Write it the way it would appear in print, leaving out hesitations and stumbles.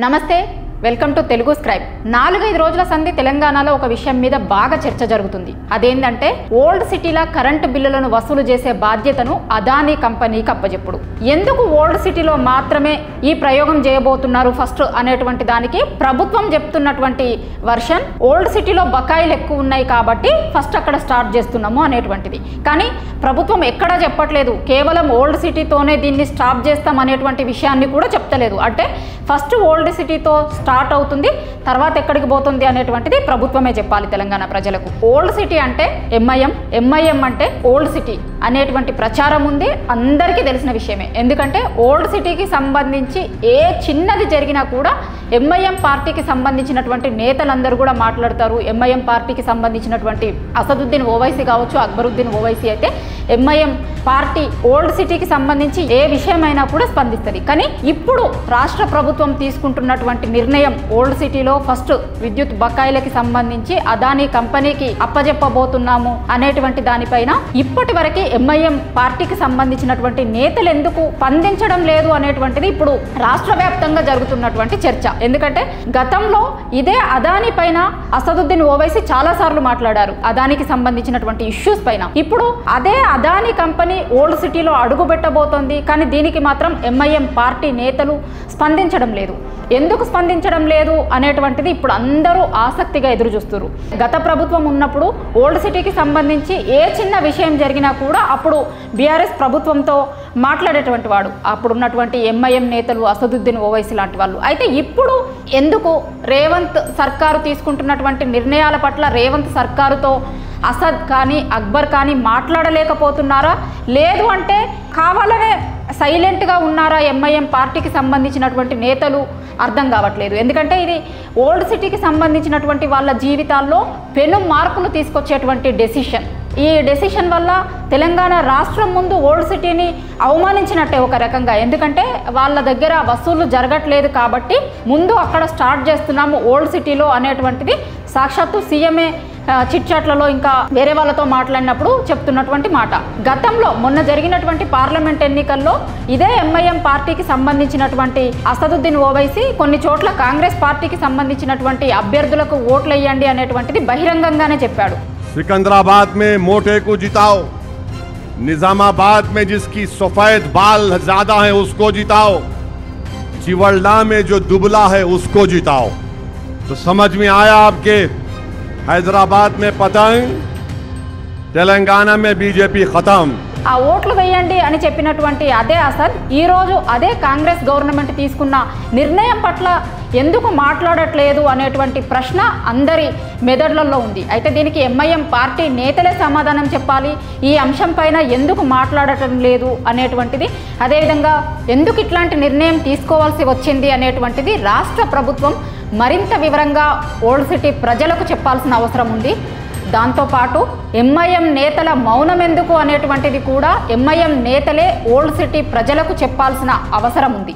నమస్తే welcome to Telugu scribe 4-5 రోజుల సంధి తెలంగాణలో ఒక విషయం మీద బాగా చర్చ జరుగుతుంది. అదేంటంటే ఓల్డ్ సిటీల కరెంటు బిల్లులను వసూలు చేసే బాధ్యతను అదానీ కంపెనీకి అప్పజెప్పుడు. ఎందుకు ఓల్డ్ సిటీలో మాత్రమే ఈ ప్రయోగం చేయబోతున్నారు ఫస్ట్ అనేటువంటి దానికి ప్రభుత్వం చెప్తున్నటువంటి వర్షన్ ఓల్డ్ సిటీలో బకాయిలు ఎక్కువ ఉన్నాయి కాబట్టి ఫస్ట్ అక్కడ స్టార్ట్ చేస్తున్నాము అనేటువంటిది. కానీ ప్రభుత్వం ఎక్కడా చెప్పట్లేదు, కేవలం ఓల్డ్ సిటీతోనే దీన్ని స్టాప్ చేస్తాం అనేటువంటి విషయాన్ని కూడా చెప్తలేదు. అంటే ఫస్ట్ ఓల్డ్ సిటీతో స్టార్ట్ అవుతుంది, తర్వాత ఎక్కడికి పోతుంది అనేటువంటిది ప్రభుత్వమే చెప్పాలి తెలంగాణ ప్రజలకు. ఓల్డ్ సిటీ అంటే ఎంఐఎం అంటే ఓల్డ్ సిటీ అనేటువంటి ప్రచారం ఉంది, అందరికీ తెలిసిన విషయమే. ఎందుకంటే ఓల్డ్ సిటీకి సంబంధించి ఏ చిన్నది జరిగినా కూడా ఎంఐఎం పార్టీకి సంబంధించినటువంటి నేతలందరూ కూడా మాట్లాడతారు. ఎంఐఎం పార్టీకి సంబంధించినటువంటి అసదుద్దీన్ ఓవైసీ కావచ్చు, అక్బరుద్దీన్ ఓవైసీ అయితే ఎంఐఎం పార్టీ ఓల్డ్ సిటీకి సంబంధించి ఏ విషయమైనా కూడా స్పందిస్తుంది. కానీ ఇప్పుడు రాష్ట్ర ప్రభుత్వం తీసుకుంటున్నటువంటి నిర్ణయం ఓల్డ్ సిటీలో ఫస్ట్ విద్యుత్ బకాయిలకి సంబంధించి అదానీ కంపెనీకి అప్పజెప్పబోతున్నాము అనేటువంటి దానిపైన ఇప్పటి వరకు ఎంఐఎం పార్టీకి సంబంధించినటువంటి నేతలు ఎందుకు స్పందించడం లేదు అనేటువంటిది ఇప్పుడు రాష్ట్ర వ్యాప్తంగా జరుగుతున్నటువంటి చర్చ. ఎందుకంటే గతంలో ఇదే అదానీ పైన అసదుద్దీన్ ఓవైసీ చాలా సార్లు మాట్లాడారు, అదానికి సంబంధించినటువంటి ఇష్యూస్ పైన. ఇప్పుడు అదే అదానీ కంపెనీ ఓల్డ్ సిటీలో అడుగు పెట్టబోతోంది, కానీ దీనికి మాత్రం ఎంఐఎం పార్టీ నేతలు స్పందించడం లేదు. ఎందుకు స్పందించడం లేదు అనేటువంటిది ఇప్పుడు అందరూ ఆసక్తిగా ఎదురు చూస్తున్నారు. గత ప్రభుత్వం ఉన్నప్పుడు ఓల్డ్ సిటీకి సంబంధించి ఏ చిన్న విషయం జరిగినా కూడా అప్పుడు బీఆర్ఎస్ ప్రభుత్వంతో మాట్లాడేటువంటి వాడు అప్పుడు ఉన్నటువంటి ఎంఐఎం నేతలు, అసదుద్దీన్ ఓవైసీ లాంటి వాళ్ళు. అయితే ఇప్పుడు ఎందుకు రేవంత్ సర్కారు తీసుకుంటున్నటువంటి నిర్ణయాల పట్ల రేవంత్ సర్కారుతో అసద్ కానీ అక్బర్ కానీ మాట్లాడలేకపోతున్నారా, లేదు అంటే కావాలనే సైలెంట్గా ఉన్నారా ఎంఐఎం పార్టీకి సంబంధించినటువంటి నేతలు అర్థం కావట్లేదు. ఎందుకంటే ఇది ఓల్డ్ సిటీకి సంబంధించినటువంటి వాళ్ళ జీవితాల్లో పెను మార్పులు తీసుకొచ్చేటువంటి డెసిషన్. ఈ డెసిషన్ వల్ల తెలంగాణ రాష్ట్రం ముందు ఓల్డ్ సిటీని అవమానించినట్టే ఒక రకంగా. ఎందుకంటే వాళ్ళ దగ్గర వసూళ్లు జరగట్లేదు కాబట్టి ముందు అక్కడ స్టార్ట్ చేస్తున్నాము ఓల్డ్ సిటీలో అనేటువంటిది సాక్షాత్తు సీఎంఏ చిట్చాట్లలో ఇంకా వేరే వాళ్ళతో మాట్లాడినప్పుడు చెప్తున్నటువంటి మాట. గతంలో మొన్న జరిగినటువంటి పార్లమెంట్ ఎన్నికల్లో ఇదే ఎంఐఎం పార్టీకి సంబంధించినటువంటి అసదుద్దీన్ ఓవైసీ కొన్ని చోట్ల కాంగ్రెస్ పార్టీకి సంబంధించినటువంటి అభ్యర్థులకు ఓట్లు వేయండి అనేటువంటిది బహిరంగంగానే చెప్పాడు. सिकंदराबाद में मोटे को जिताओ, निजामाबाद में जिसकी सफेद बाल ज्यादा है उसको जिताओ, चिवल्डा में जो दुबला है उसको जिताओ। तो समझ में आया आपके हैदराबाद में पतंग, तेलंगाना में बीजेपी खत्म। ఆ ఓట్లు వేయండి అని చెప్పినటువంటి అదే అసద్ ఈరోజు అదే కాంగ్రెస్ గవర్నమెంట్ తీసుకున్న నిర్ణయం పట్ల ఎందుకు మాట్లాడట్లేదు అనేటువంటి ప్రశ్న అందరి మెదడులలో ఉంది. అయితే దీనికి ఎంఐఎం పార్టీ నేతలే సమాధానం చెప్పాలి. ఈ అంశం పైన ఎందుకు మాట్లాడటం లేదు అనేటువంటిది, అదేవిధంగా ఎందుకు ఇట్లాంటి నిర్ణయం తీసుకోవాల్సి వచ్చింది అనేటువంటిది రాష్ట్ర ప్రభుత్వం మరింత వివరంగా ఓల్డ్ సిటీ ప్రజలకు చెప్పాల్సిన అవసరం ఉంది. దాంతోపాటు ఎంఐఎం నేతల మౌనం ఎందుకు అనేటువంటిది కూడా ఎంఐఎం నేతలే ఓల్డ్ సిటీ ప్రజలకు చెప్పాల్సిన అవసరం ఉంది.